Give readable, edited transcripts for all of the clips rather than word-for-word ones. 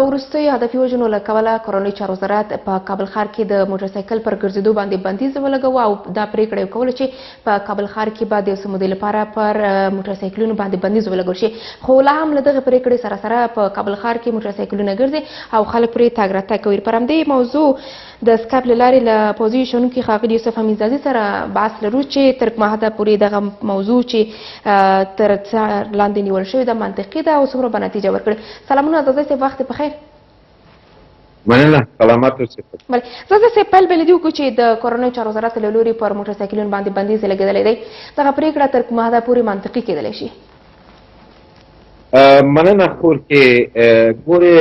وروستیو هدفي وژنو له کبله کورنۍ چارو وزارت په کابل ښار کې د موټرسایکل پر ګرځېدو باندې بندیز ولګاوه او دا پریکړه یې وکوله چې په کابل ښار کې به د یو څه مودې لپاره پر موټرسایکلونو باندې بندیز ولګول شي، خو لا هم له دغې پریکړې سره سره په کابل ښار کې موټرسایکلونه ګرځي او خلک پرې تګ راتګ کوي. پر همدې موضوع د سکایپ له لارې له پوځي شنونکي ښاغلي یوسف حمیدزادې سره بحث لرو چې تر کومه حده پورې دغه موضوع چې تر څار لاندې نیول شوې ده منطقي ده او څومره به نتیجه ورکړي. سلامونه زازی صاحب، وخت په خیر. مننه، سلامات اوسئ. بله زازی صاحب، پیل به له دې وکړو چې د کورنۍ چارو وزارت له لورې پر موټرسایکلونو باندې بندیز لګېدلی دی، دغه پرېکړه تر کومه حده پورې منطقي کېدلی شي؟ مننه خور کې ګورې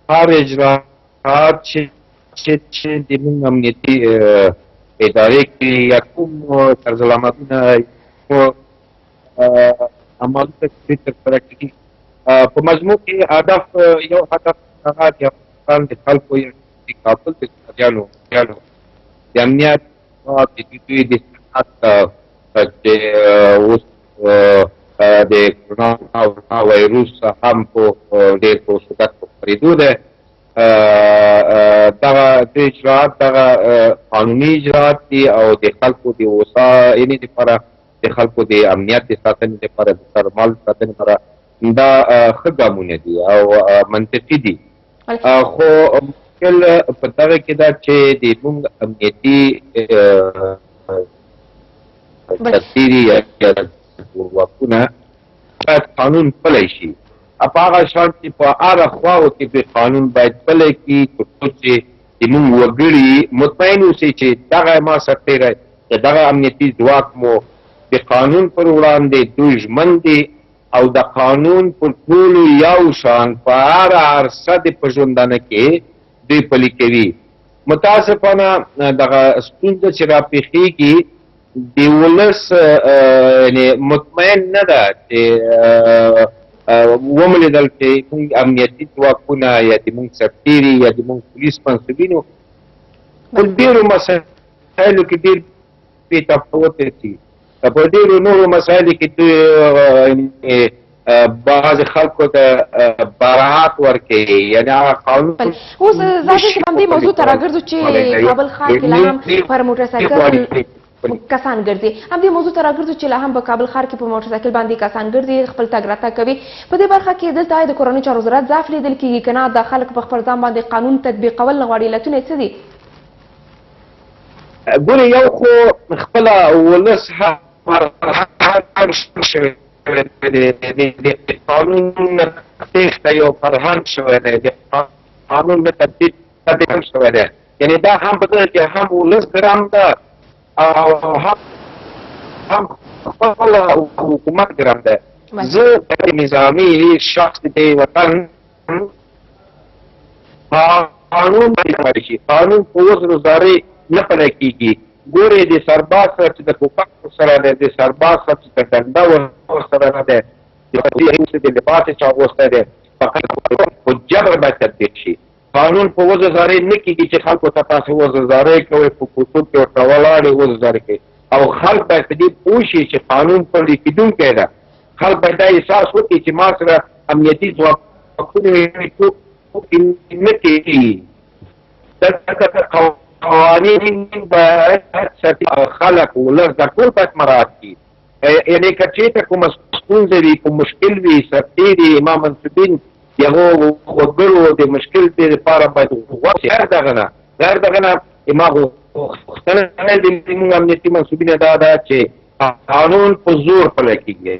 هر اجراات چې د موږ امنیتي ادارې کې یا کوم طرزالعملونه عملو ته ترسره کېږي په مجموع کې یو هدف هغه د افغانستان د خلکو یا د کابل د ښاریانو د امنیت د دوی د صنعت چې اوس د کرونا وایروس هم په ډېر په شدت په خپرېدو دی. دغه اجراات دغه قانوني اجراات دي او د خلکو د هوساینې دپاره د خلکو د امنیت د ساتنې لپاره د سرمال ساتنې لپاره دا ښه ګامونه دي او منطقي دي. خو مشکل په دغه کې ده چې د موږ امنیتي تدبیر یا ځواکونه باید قانون پلی شي. په هغه شان چې په هره خواو کې به قانون باید پلی کړي تر څو چې د موږ وګړي مطمئن اوسي چې دغه ما سرتېری دغه امنیتي ځواک مو د قانون پر وړاندې دوی ژمن دي او د قانون پر ټولو یو شان په هره عرصه د په ژوندانه کې دوی پلي کوي. متاسفانه دغه ستونزه چې راپېښېږي د ولس یعنې مطمئن نه ده چې وملیدل چې موږ امنیتي ځواکونه یا د موږ سرتېري یا د موږ پولیس منصبینو په ډېرو مسایلو کې ډېر بې تفاوته دي. په ډېرو نورو مسایلو کې دوی بعضې خلکو ته براعت ورکوي، یعنې هغه قانون. اوس زازی صاحب، همدې موضوع ته راګرځو چې کابل ښار کې لا هم پر موټرسایکل کسان ګرځي. همدې موضوع ته راګرځو چې لا هم په کابل ښار کې په موټرسایکل باندې کسان ګرځي، خپل تګ راتګ کوي. په دې برخه کې دلته د کورنۍ چارو وزارت ضعف لیدل کېږي که نه؟ د خلک په خپل ځان باندې قانون تطبیقول نه غواړي، علتونه یې څه دي؟ ګورې یو خو خپله ولس فرهنګ شوی دی، د قانون نه تېښته یو فرهنګ شوی دی، د قانون نه تطبیق شوی دی. یعنې دا هم په دغه کې هم ولس ګرم ده او هم خپل حکومت ګرم ده. زه نظامي شخص د وطن قانون باید شي، قانون په وزارې نه پلی کېږي. ګورې د سرباز سره چې د ټوپک سره دی، د سرباز سره چې د ډنډه ورسره نه دی، د لباس یې اغوستی دی، فقط په جبر باید تطبیق شي. قانون په وزارې نه کېږي چې خلکو ته تاسې وزارې کوئ، په کوڅو کې ورته ولاړې وزارې کوي. او خلک باید په دې پوه شي چې قانون پلي کېدونکی ده. خلک باید دا احساس وکړي چې ما سره امنیتي ځواکونه نه کېږي. قوانین باید خلک ولس دا ټول باید مراعات کړي. یعنې که چېرته کومه ستونزه وي، کوم مشکل وي، سرتېري ما منصبین د هغو وګړو د مشکل لپاره باید غوږ شي. غیر دغه نه ما غوښتنه د موږ امنیتي منصبینو دا ده چې قانون په زور پلی کېږي.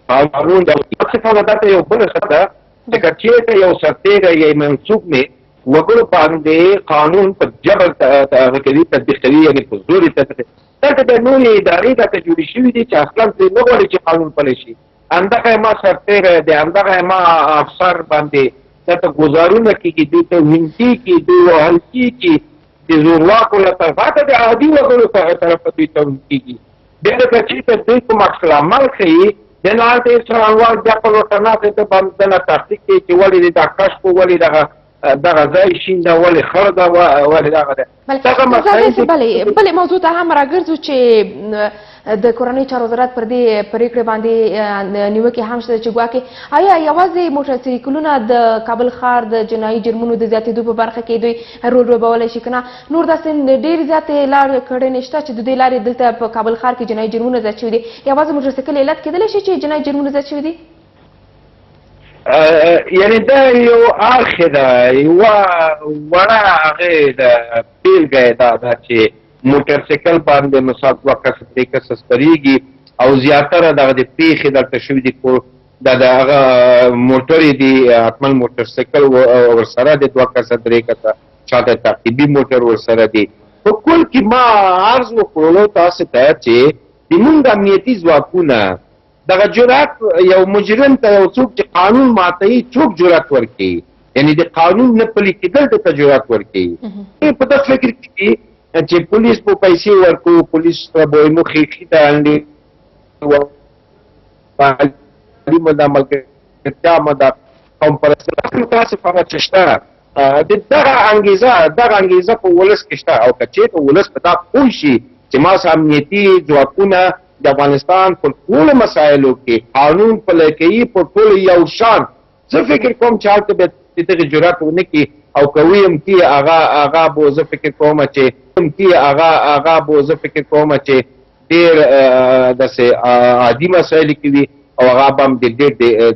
قانون دلته یو بله خبره ده چې که چېرته یو سرتېری یا منصوب مې وګړو باندې قانون په جبر هغه کوي، تطبیق کوي، یعنې په زور یې تطبیق. دلته د نورې ادارې دلته جوړې شوي دي چې اصلا پرې نه غواړي چې قانون پلی شي. همدغه ما سرتېری دی، همدغه ما افسر باندې دلته ګزارونه کېږي، دوی ته وینځي کېږي، دوی وهل کېږي، د زورواکو له طرفه حتی د عادي وګړو طرفه دوی ته کېږي. بیا که چېرته دوی کوم عکس العمل ښیي، بیا نو هلته یې څارنوال بیا په ورته ناستې ته باندې نه تحقیق کوي چې ولې دا کشف و، ولې دغه ځای شین ده، ولې خړ ده، ولې دغه ده. بلې موضوع ته هم راګرځو چې د کورنۍ چارو وزارت پر دې پریکړې باندې نیوکې هم شته چې ګواکې آیا یوازې موټرسایکلونه د کابل ښار د جنایي جرمونو د زیاتېدو په برخه کې دوی رول لوبولی شي که نه نور داسې ډېرې زیاتې لارې کړنې شته چې د دوی لارې دلته په کابل ښار کې جنایي جرمونه زیات شوي دي یوازې موټرسایکل علت کېدلی شي چې جنایي جرمونه زیات شوي دي یعنې دا یو اړخ ده یوه وړه هغې د بېلګه یې دا ده چې موټرسایکل باندې مثال 2 کسه 3 کسه سپرېږي او زیاتره دغه د پیښې دلته شوي دي دا د هغه موټرې دي حتما موټرسایکل ورسره د 2 کسه 3 کسه چاته تعقیبي موټر ورسره دي په کل کې ما عرض وکړلو تاسو ته چې زموږ امنیتي ځواکونه دغه جرأت یو مجرم ته یو څوک چې قانون ماتوي څوک جرأت ورکوي یعنې د قانون نه پلي کېدل ته جرأت ورکوي په دغه فکر کې چې پولیس په پیسې ورکو پولیس به مو خېښي ته انډې تعلیم د ملګرتیا د قوم پرستۍ متاسف هغه چې شته دغه انګېزه په ولس کې شته او که چېرته ولس په دا پوه شي چې ما سه امنیتي ځواکونه د افغانستان په ټولو مسایلو کې قانون پلی کوي په ټولو یو شان زه فکر کوم چې هلته به د دغې جرأت ونه کړي او که ویم کې هغه به زه فکر کوم چې ډېر داسې عادي مسایل کې وي او هغه به هم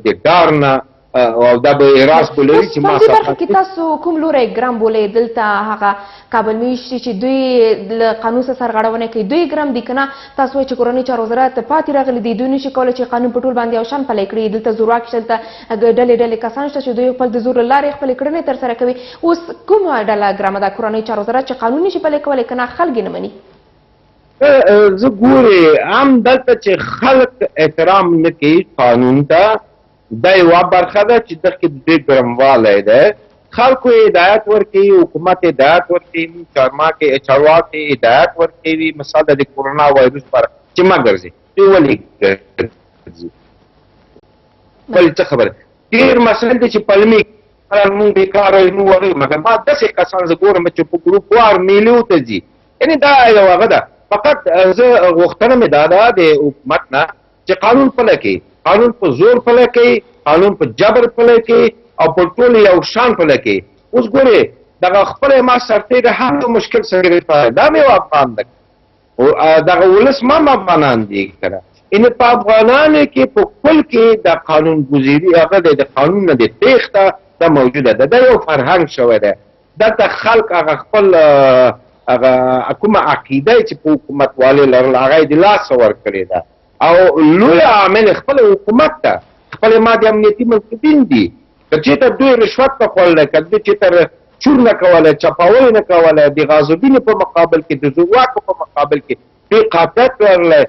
د ډار نه او دا به راز ولري چې ما برخه کې تاسو کوم لوری ګرام بولئ دلته هغه کابل میشتي چې دوی له قانون سره سرغړونه کوي دوی ګرام دي که نه تاسو وایئ چې کورنۍ چارو وزارت پاتې راغلی دی دوی نشي کولی چې قانون په ټول باندې یو شان پلی کړي دلته زورواکي شته دلته ډلې کسان شته چې دوی خپل د زور له لارې خپلې کړنې ترسره کوي اوس کومه ډله ګرامه ده کورنۍ چارو وزارت چې قانون نشي پلی کولی که نه خلک یې نه مني زه ګورې هم دلته چې خلک احترام نه کوي قانون ته دا یوه برخه ده چې دغه کې د دوی ګرموالی دی خلکو هدایت ورکوي حکومت هدایت ورکوي چارواکي هدایت ورکوي مثال د کورونا وایروس پر چې مه ګرځئ دوی ولې ګرځي ولې څه خبره ډېر مسایل دي چې پلمې مونږ بېکاره یو وغیره مګر ما داسې کسان زه ګورم چې په ګروپ وار میلو ته ځي یعنې دا یو هغه ده فقط زه غوښتنه مې دا ده د حکومت نه چې قانون پلی کوي قانون په زور پلی کوي قانون په جبر پلی کوي او په ټول یو شان پلی کوي اوس ګورې دغه خپله ما سرتېږه هم یو مشکل سره دا مې یو افغان ده دغه ولس ما افغانان دي که نه یعنې په افغانانو کې په کل کې د قانون ګزیري هغه دی د قانون نه د تېښته دا موجوده ده دا یو فرهنګ شوی دی دلته خلک هغه خپل هغه کومه عقیده چې په حکومتوالۍ لرله هغه یې د لاسه ورکړې ده او لوی عامل خپل حکومت ته خپل ما د امنیتي منصبین دي که چېرته دوی رشوت نه خوړلی که دوی چېرته چور نه کولی چپاول نه کولی د غاصبینو په مقابل کې د زورواکو په مقابل کې دوی قاطعیت لرلی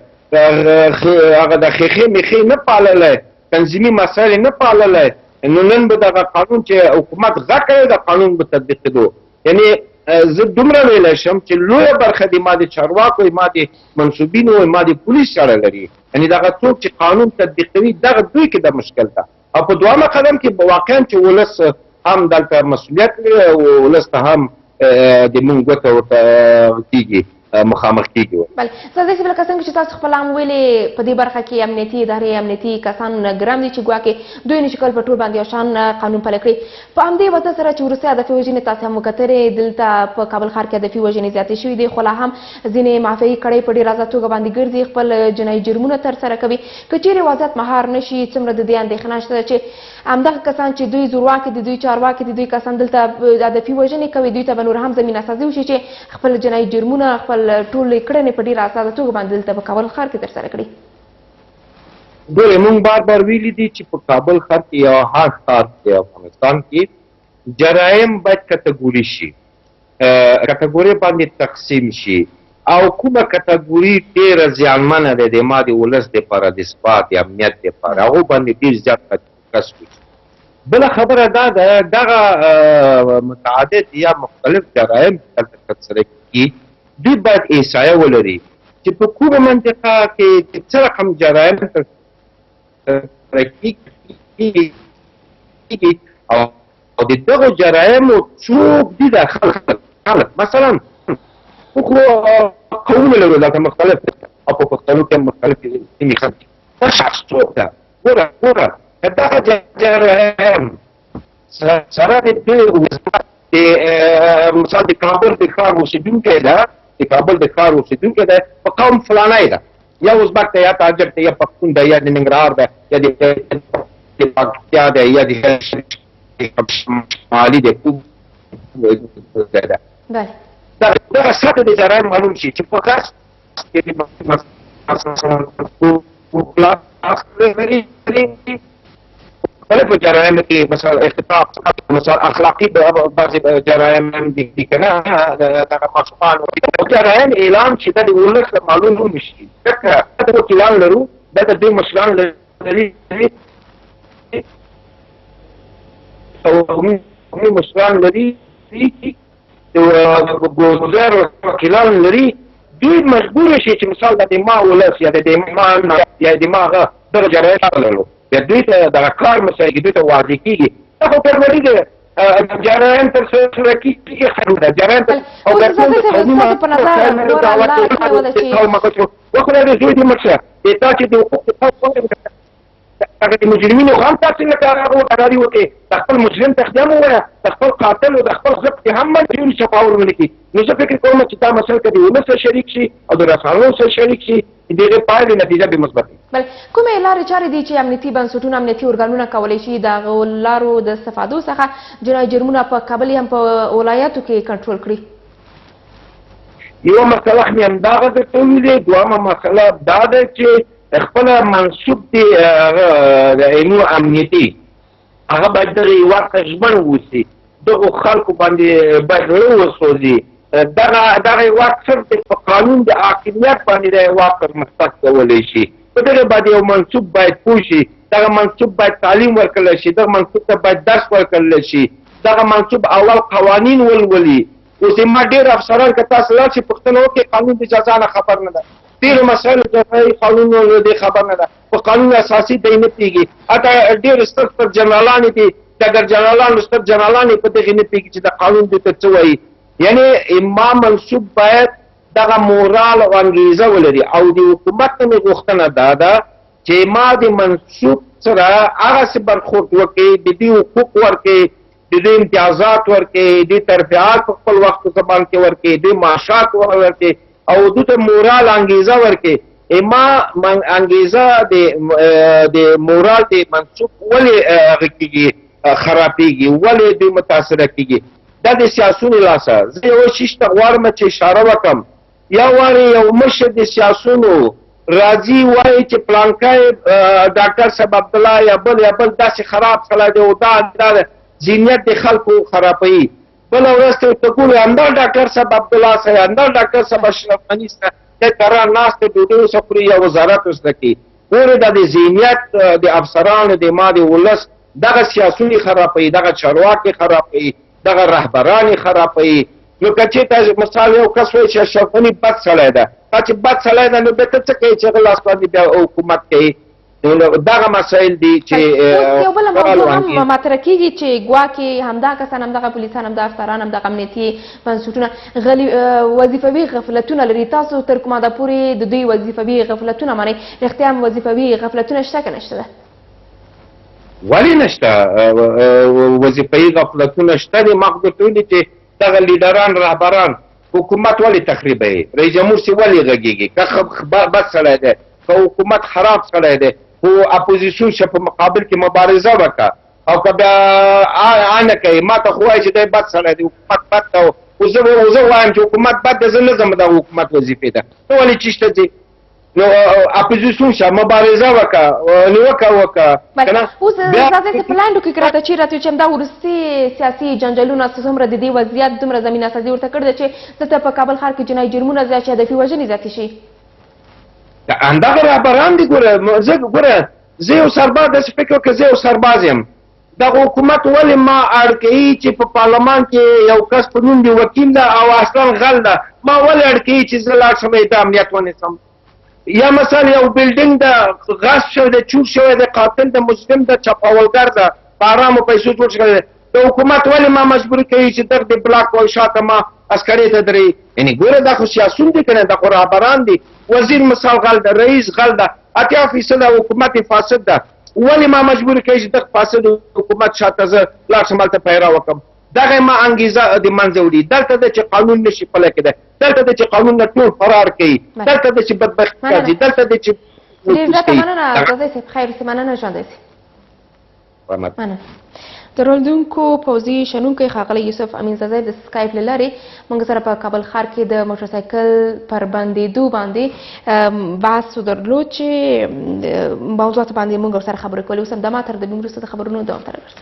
هغه د ښیښې میښې نه پاللی تنظیمي مسایل نه پاللی نو نن به دغه قانون چې حکومت غږ کوي د قانون به تطبیقېدو یعنې زه دومره ویلی شم چې لویه برخه د ما د چارواکو ما د منصوبینو ما د پولیس سره لري یعنې دغه څوک چې قانون تطبیقوي دغه دوی کې د مشکل ده او په دوامه قدم کې واقعا چې ولس هم دلته مسؤلیت لري او ولس ته هم د مونږ ګوته ورته کېږي مخامخ کېږي بله سرزی صاحب لکه څنګه چې تاسو خپله هم ویلې په دې برخه کې امنیتي ادارې امنیتي کسان ګرم دي چې ګواکې دوی نشي کولی په ټول باندې یو شان قانون پلی کړي په همدې وجه سره چې وروستۍ هدفي وژنې تاسې هم وکتلې دلته په کابل ښار کې هدفي وژنې زیاتې شوي دي خو لا هم ځینې معافیایي کړۍ په ډېر ازاد توګه باندې ګرځي خپل جنایي جرمونه ترسره کوي که چیرې وضعیت مهار نه شي څومره د دې اندېښنه شته ده چې همدغه کسان چې دوی زورواکي دي دوی چارواکي دي دوی کسان دلته هدفي وژنې کوي دوی ته به نور هم زمینه سازي وشي چې خپل جنایي جرمونه خپل ټولې کړنې په ډېره ازاده توګه باندې دلته په کابل ښار کې ترسره کړي ګورې مونږ بار ویلي دي چې په کابل ښار کې یو هر ښار دی افغانستان کې جرایم باید کټګوري شي کټګوري باندې تقسیم شي او کومه کټګوري ډېره زیانمنه ده د ما د ولس دپاره د ثبات د امنیت دپاره هغو باندې ډېر زیات فوکس وشي بله خبره دا ده دغه متعدد یا مختلف جرایم دلته ترسره کېږي دوی باید احصایه ولري چې په کومه منطقه کې څه رقم جرایم ترسره کېږي او د دغو جرایمو څوک دي د خلک مثلا خو قومونه لرو دلته مختلف او په پښتنو کې مختلفې سیمې خلک دي. دا شخص څوک ده؟ ګوره که دغه جرایم سره د دې وزارت مثال د کابل د ښار اوسېدونکی ده، د کابل د ښار اوسېدونکی ده، په قوم فلانی ده، یا ازبک ده، یا تاجر ده، یا پښتون ده، یا د ننګرهار ده، یا د پکتیا ده، یا د شمالي ده، بله دغه سطح د جرایم معلوم شي چې په خاص مختلفو جرایم کې مثلا اختطاف، مثلا اخلاقي بعضې جرایم دي که نه، دغه ماشومان جرایم اعلان چې دا د ولس معلوم هم شي. ځکه دا وکیلان لرو، دا د دوی مشران لري او قومي مشران لري، د ګوزار وکیلان لري. دوی مجبور شي چې مثال د ما ولس یا د ما یا د ما هغه دغه جرایم لرلو، بیا دوی ته دغه کار مسایي دوی ته واضح کېږي. دا خو پرمري ده جرایم تر سره کېږي خرو ده جرایم وخوره د زوی د مشه دا چې د حقوقو هغه د مجرمینو هم تاسې لکه هغه وکړاري وکړي، د خپل مجرم ته هم ووایه، د خپل قاتل او د خپل ضبط هم منځ شفاور ونه کړي. نو زه فکر کوم چې دا مسله که د ولس سره شریک شي او د رسنیو سره شریک شي، د هغې پایلې نتیجه به مثبت وي. بله کومې لارې چارې دي چې امنیتي بنسټونه امنیتي ارګانونه کولی شي د هغو لارو د استفادو څخه جنایي جرمونه په کابل هم په ولایاتو کې کنټرول کړي؟ یوه مسله مې همدغه درته وویلې. دویمه مسله دا ده چې خپله منصوب دی د علمو امنیتي هغه باید دغه هېواد ته ژمن واوسي، دغو خلکو باندې باید زړه وسوځي. دغه هېواد صرف په قانون د حاکمیت باندې د هېواد پرمختګ کولی شي. په دغه باندې یو منصوب باید پوه شي، دغه منصوب باید تعلیم ورکړلی شي، دغه منصوب ته باید درس ورکړلی شي، دغه منصوب اول قوانین ولولي. اوس ما ډېر افسران که تاسو لاړ شئ پوښتنه وکړئ قانون د جزا نه خبر نه ده، ډېرو مسایلو جزایي قانونونو دې خبر نه ده، په قانون اساسي دی نه پوهېږي. حتی ډېر ستر جنرالان دي، ډګر جنرالان ستر جنرالان یې په دغې نه پوهېږي چې د قانون دوی ته څه وایي. یعنې ما منصوب باید دغه مورال او انګیزه ولري. او د حکومت نه مې غوښتنه دا ده چې ما د منصوب سره هغسې برخورد وکړي، د دوی حقوق ورکړي، د دوی امتیازات ورکړي، دوی ترفیعات په خپل وخت زبان کې ورکړي، دوی معاشات ورکړي او دوی ته مورال انګیزه ورکړي. ما انګیزه د مورال د منصوب ولې هغه کېږي خرابېږي، ولې دوی متاثره کېږي؟ دا د سیاسونو لاسه. زه یو شیش ته غواړم چې اشاره وکړم. یا وارې یو مشر د سیاسونو راځي وایي چې پلانکی ډاکټر صاحب عبدالله یا بل داسې خراب سړی دی او دا ذهنیت د خلکو خرابوي. بله ورځ ته ورته ګورې همدا ډاکټر صاحب عبدالله صاحب، همدا ډاکټر صاحب اشرف غني صاحب دی کرار ناست دی، ډوډۍ ورسره خوري یا وزارت ورسره کوي. ګورې دا د ذهنیت د افسرانو د ما د ولس دغه سیاسونه خرابوي، دغه چارواکي خرابوي، دغه رهبران خرابوي. نو که چېرته مثال یو کس وایي چې اشرف غني بد سړی ده، دا چې بد سړی ده نو بیا ته څه کوې چې هغه لاس باندې بیا حکومت کوي؟ دغه مسایل دي چې اوس یو بله موضوع هم مطرح کېږي چې ګواکې همدا کسان، همدغه پولیسان، همدا افسران، همدغه امنیتي بنسټونه وظیفوي غفلتونه لري. تاسو تر کومه حده پورې د دوی وظیفوي غفلتونه منئ؟ رښتیا هم وظیفوي غفلتونه شته که نشته ده؟ ولې نشته؟ وظیفوي غفلتونه شته دي. ما خو درته ویلي چې دغه لیډران رهبران حکومت ولې تخریبوي؟ رئیس جمهور صاحب ولې غږېږي؟ که بد سړی دی، که حکومت خراب سړی دی، خو اپوزیسیون شه په مقابل کې مبارزه وکړه او که بیا نه کوي. ما ته خو وایي چې دی بد سړی دی، حکومت بد ده. خو زه وایم چې حکومت بد ده، زه نه ځم دغه حکومت وظیفې ده. ته ولې چېشته ځې؟ نو اپوزیسیون شه مبارزه وکړه، نیوکه وکړه. اوس تاسې په لاندو کې راته چی راته چې همدا وروستي سیاسي جنجالونه څومره د دې وضعیت دومره زمینه سازي ورته کړې ده چې دلته په کابل ښار کې جنایي جرمونه زیات شي، هدفي وژنې زیاتې شي. همدغه رهبران دي. ګوره زه یو سرباز داسې فکر وکړه، زه یو سرباز یم. دغه حکومت ولې ما اړ کوي چې په پارلمان کې یو کس په نوم دی وکیل ده او اصلا غل ده، ما ولې اړ کوي چې زه لاړ شم د امنیت ونیسم؟ یا مثلا یو بلډینګ ده غصب شوی ده، چور شوی ده، قاتل ده، مجرم ده، چپاولګر ده، په ارامو پیسو جوړ شوی ده. د حکومت ولې ما مجبور کوي چې دغه د بلاک او شاته ما عسکرې ته درې؟ یعنې ګوره دا خو سیاسون دي که نه، دا خو رهبران دي. وزیر مثال غل ده، رئیس غل ده، 80% حکومت فاسد ده. ولې ما مجبور کوي چې دغه فاسد حکومت شاته زه لاړ شم هلته پیرا وکړم؟ دغه ما انګیزه د منځه وړي. دلته ده چې قانون نشي پلی کېدی، دلته ده چې قانون نه ټول فرار کوي، دلته ده چې بدبختي راځي، دلته ده چې ډېر زیاته مننه قاضي صاحب. خیر اوسې، مننه ژوندی صاحب. مننه. د رالدونکو پوځي شنونکی ښاغلی یوسف امینزاده د سکایپ له لارې موږ سره په کابل ښار کې د موټرسایکل پر بندېدو باندې بحث درلود چې موضوعاتو باندې موږ ورسره خبرې کولې. اوس هم دمه تر د وروسته د خبرونو دوام ته راګرځو.